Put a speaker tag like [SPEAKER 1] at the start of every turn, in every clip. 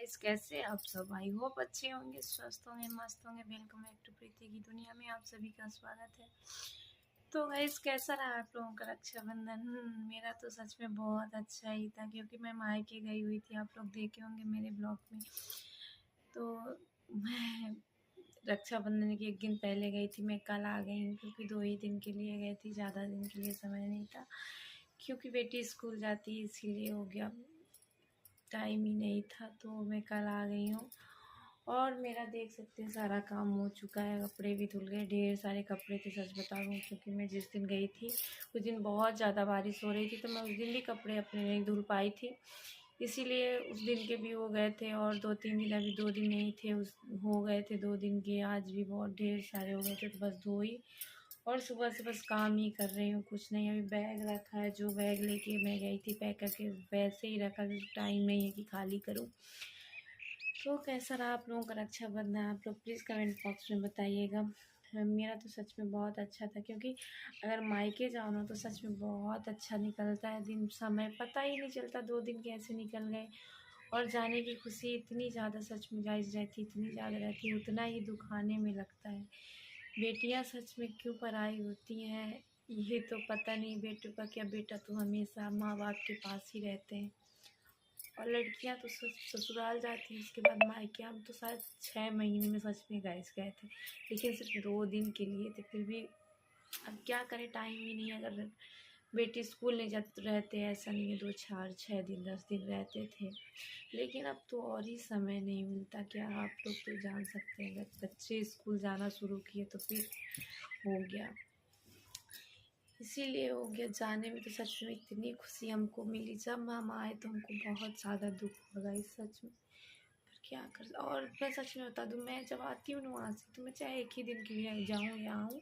[SPEAKER 1] Guys, कैसे आप सब? आई होप अच्छे होंगे, स्वस्थ होंगे, मस्त होंगे। वेलकम बैक टू प्रीति की दुनिया में आप सभी का स्वागत है। तो गाइस, कैसा रहा आप लोगों का रक्षाबंधन? मेरा तो सच में बहुत अच्छा ही था, क्योंकि मैं मायके गई हुई थी। आप लोग देखे होंगे मेरे ब्लॉग में। तो मैं रक्षाबंधन के एक दिन पहले गई थी। मैं कल आ गई हूँ, क्योंकि 2 ही दिन के लिए गई थी, ज़्यादा दिन के लिए समय नहीं था। क्योंकि बेटी स्कूल जाती है, इसीलिए हो गया, टाइम ही नहीं था। तो मैं कल आ गई हूँ और मेरा देख सकते हैं सारा काम हो चुका है। कपड़े भी धुल गए, ढेर सारे कपड़े थे सच बता रहा हूँ, क्योंकि मैं जिस दिन गई थी उस दिन बहुत ज़्यादा बारिश हो रही थी। तो मैं उस दिन भी कपड़े अपने नहीं धुल पाई थी, इसीलिए उस दिन के भी हो गए थे। और 2-3 दिन, अभी 2 दिन नहीं थे, उस हो गए थे 2 दिन के। आज भी बहुत ढेर सारे हो गए थे, तो बस 2 ही। और सुबह से बस काम ही कर रही हूँ, कुछ नहीं। अभी बैग रखा है, जो बैग लेके मैं गई थी पैक करके वैसे ही रखा, टाइम नहीं है कि खाली करूँ। तो कैसा रहा आप लोगों का रक्षाबंधन? आप लोग प्लीज़ कमेंट बॉक्स में बताइएगा। मेरा तो सच में बहुत अच्छा था, क्योंकि अगर मायके जाओ ना तो सच में बहुत अच्छा निकलता है दिन, समय पता ही नहीं चलता 2 दिन कैसे निकल गए। और जाने की खुशी इतनी ज़्यादा सच में गाइस रहती, इतनी ज़्यादा रहती है, उतना ही दुख आने में लगता है। बेटियां सच में क्यों पराई होती हैं, ये तो पता नहीं। बेटों का क्या, बेटा तो हमेशा माँ बाप के पास ही रहते हैं, और लड़कियां तो ससुराल जाती हैं, उसके बाद मायके। हम तो शायद 6 महीने में सच में गए थे, लेकिन सिर्फ 2 दिन के लिए थे। फिर भी अब क्या करें, टाइम ही नहीं। अगर बेटी स्कूल नहीं जाती तो रहते, ऐसा नहीं है 2-4-6 दिन 10 दिन रहते थे, लेकिन अब तो और ही समय नहीं मिलता। क्या आप लोग तो जान सकते हैं, अगर बच्चे स्कूल जाना शुरू किए तो फिर हो गया, इसीलिए हो गया। जाने में तो सच में इतनी खुशी हमको मिली, जब हम आए तो हमको बहुत ज़्यादा दुख लगा इस सच में। पर क्या कर, और मैं सच में बता दूँ, मैं जब आती हूँ ना वहाँ से, तो मैं चाहे एक ही दिन के लिए जाऊँ या आऊँ,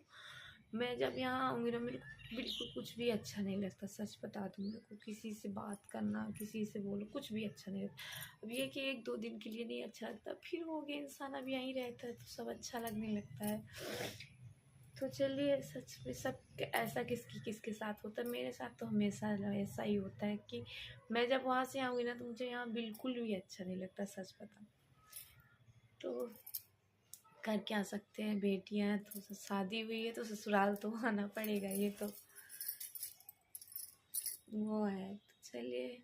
[SPEAKER 1] मैं जब यहाँ आऊँगी ना, मेरे को बिल्कुल कुछ भी अच्छा नहीं लगता। सच बता दूँ, मेरे को किसी से बात करना, किसी से बोलो, कुछ भी अच्छा नहीं लगता। अब ये कि 1-2 दिन के लिए नहीं अच्छा लगता, फिर हो गया, इंसान अब यहीं रहता है तो सब अच्छा लगने लगता है। तो चलिए, सच में सब ऐसा किसके साथ होता है? मेरे साथ तो हमेशा ऐसा ही होता है कि मैं जब वहाँ से आऊँगी ना तो मुझे यहाँ बिल्कुल भी अच्छा नहीं लगता, सच बता। तो कर क्या सकते हैं, बेटियां हैं तो शादी हुई है तो ससुराल तो आना पड़ेगा, ये तो वो है। तो चलिए,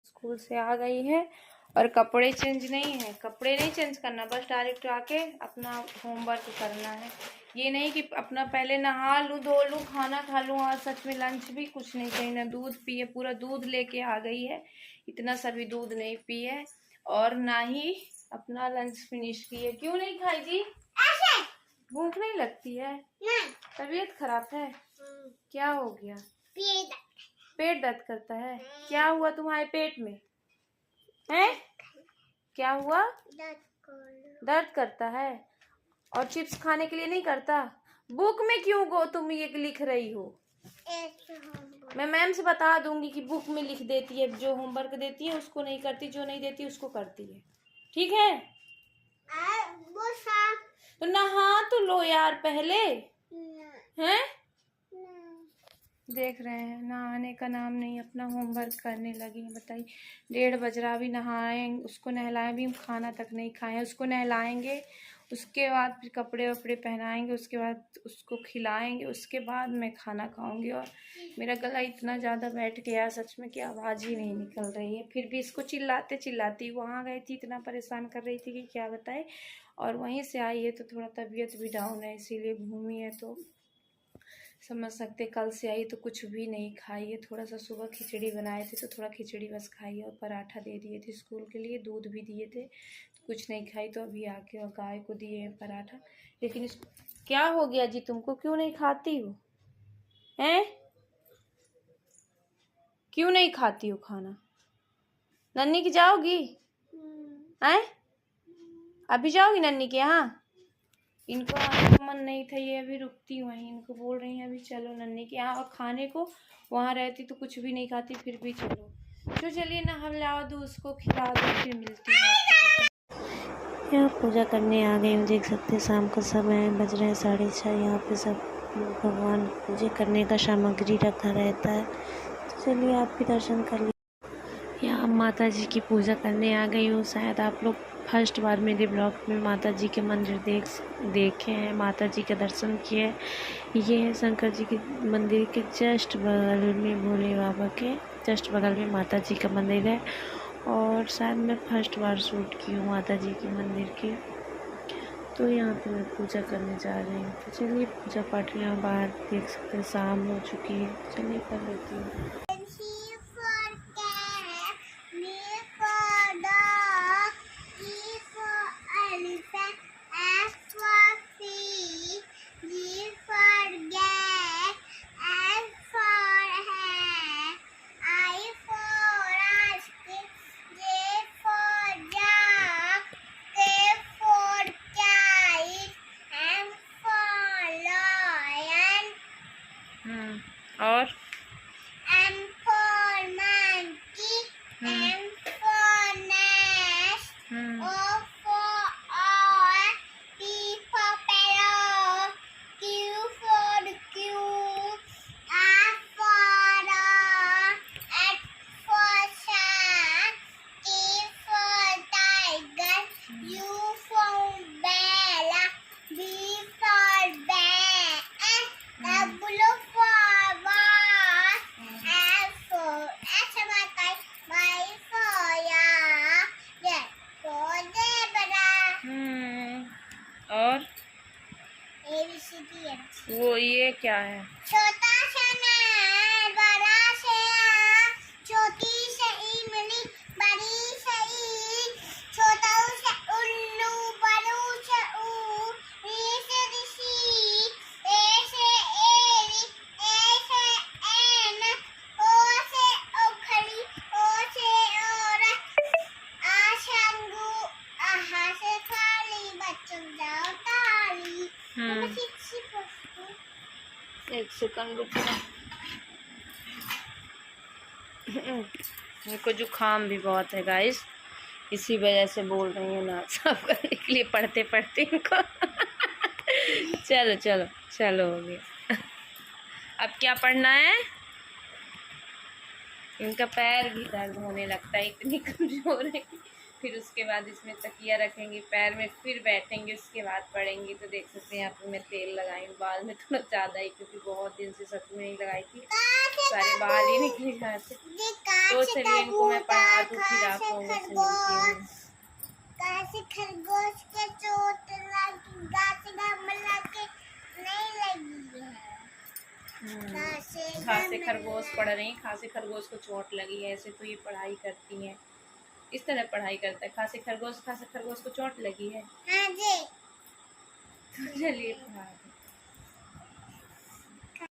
[SPEAKER 1] स्कूल से आ गई है और कपड़े चेंज नहीं है, कपड़े नहीं चेंज करना, बस डायरेक्ट आके अपना होमवर्क करना है। ये नहीं कि अपना पहले नहा लूँ, धो लूँ, खाना खा लूँ। आज सच में लंच भी कुछ नहीं कहीं, ना दूध पिए, पूरा दूध लेके आ गई है, इतना सा भी दूध नहीं पिए, और ना ही अपना लंच फिनिश किए। क्यों नहीं खाई जी? भूख नहीं लगती है? तबीयत खराब है? क्या हो गया? पेट दर्द करता है? क्या हुआ तुम्हारे पेट में है? क्या हुआ? दर्द करता है? और चिप्स खाने के लिए नहीं करता? बुक में क्यों गो तुम ये लिख रही हो? मैं मैम से बता दूंगी कि बुक में लिख देती है, जो होमवर्क देती है उसको नहीं करती, जो नहीं देती उसको करती है। ठीक है? तो नहा तो लो यार पहले, हैं? देख रहे हैं, नहाने का नाम नहीं, अपना होमवर्क करने लगी हैं। बताइए, 1:30 बज रहा, अभी नहाएं, उसको नहलाएं, भी हम खाना तक नहीं खाए, उसको नहलाएंगे, उसके बाद फिर कपड़े वपड़े पहनाएंगे, उसके बाद उसको खिलाएंगे, उसके बाद मैं खाना खाऊंगी। और मेरा गला इतना ज़्यादा बैठ गया सच में कि आवाज़ ही नहीं निकल रही है। फिर भी इसको चिल्लाते चिल्लाती वहाँ गई थी, इतना परेशान कर रही थी कि क्या बताए। और वहीं से आई है तो थोड़ा तबीयत भी डाउन है, इसीलिए घूमी है, तो समझ सकते। कल से आई तो कुछ भी नहीं खाई है, थोड़ा सा सुबह खिचड़ी बनाए थे तो थोड़ा खिचड़ी बस खाई है, और पराठा दे दिए थे स्कूल के लिए, दूध भी दिए थे, तो कुछ नहीं खाई। तो अभी आके और गाय को दिए हैं पराठा। लेकिन इस क्या हो गया जी, तुमको क्यों नहीं खाती हो? हैं? क्यों नहीं खाती हो खाना? नन्नी की जाओगी? हैं? अभी जाओगी नन्नी के यहाँ? इनको आने का मन नहीं था, ये अभी रुकती वहीं, इनको बोल रही हैं अभी चलो नन्नी के यहाँ। और खाने को वहाँ रहती तो कुछ भी नहीं खाती, फिर भी चलो। तो चलिए नहला दो, उसको खिला दो, फिर मिलती है।
[SPEAKER 2] यहाँ पूजा करने आ गई हूँ, देख सकते हैं शाम का समय बज रहे हैं 6:30। यहाँ पे सब भगवान पूजा करने का सामग्री रखा रहता है, तो चलिए आप भी दर्शन कर लीजिए। यहाँ माता जी की पूजा करने आ गई हूँ। शायद आप लोग फर्स्ट बार मेरे ब्लॉग में माता जी के मंदिर देखे हैं, माता जी के दर्शन किए। ये है शंकर जी के मंदिर के जस्ट बगल में, भोले बाबा के जस्ट बगल में माता जी का मंदिर है। और शायद मैं फर्स्ट बार शूट की हूँ माता जी के मंदिर की। तो यहाँ पे मैं पूजा करने जा रही हूँ। तो चलिए पूजा पाठ यहाँ बाहर देख सकते हैं, शाम हो चुकी है। चलिए कर लेती हूँ। और
[SPEAKER 1] M for monkey, N for nest, O for owl, P for parrot, Q for cube, R for dog, X for shark, T for tiger, U for bella, B for bear, W for
[SPEAKER 2] और
[SPEAKER 1] ABCD
[SPEAKER 2] वो ये क्या है?
[SPEAKER 1] छोटा सा नार, बड़ा से आ, छोटी से इमली, बड़ी से ई, छोटा से उल्लू, बड़ू से ऊ, री से ऋषि, ए से एरी, ए से एन, ओ से ओखली, ओ से औरत, आ से अंगूर, आहा से खाली, बच्चों जाओ ताली।
[SPEAKER 2] एक सेकंड रुकना। मेरे को जुकाम भी बहुत है गाइस, इसी वजह से बोल रही हूँ नाक साफ करने के लिए पढ़ते पढ़ते इनको। चलो चलो चलो हो गया। अब क्या पढ़ना है? इनका पैर भी दर्द होने लगता है, इतनी कमजोर है। फिर उसके बाद इसमें तकिया रखेंगे, पैर में फिर बैठेंगे, उसके बाद पढ़ेंगे। तो देख सकते हैं यहाँ पे मैं तेल लगाई हूँ बाल में थोड़ा ज़्यादा ही, क्योंकि बहुत दिन से सच में नहीं लगाई थी, सारे बाल ही निकले जाते। तो चलिए इनको मैं पढ़ा दूँ, फिर आप लोगों से मिलती हूँ।
[SPEAKER 1] खरगोश के चोट लगी, गाछ के नहीं लगी है।
[SPEAKER 2] खासे खरगोश पढ़ रही हैं, खासे खरगोश को चोट लगी है। ऐसे तो ये पढ़ाई करती हैं, इस तरह पढ़ाई करता है। खासे खरगोश को चोट लगी है।
[SPEAKER 1] हाँ जी।
[SPEAKER 2] तो चलिए पढ़ा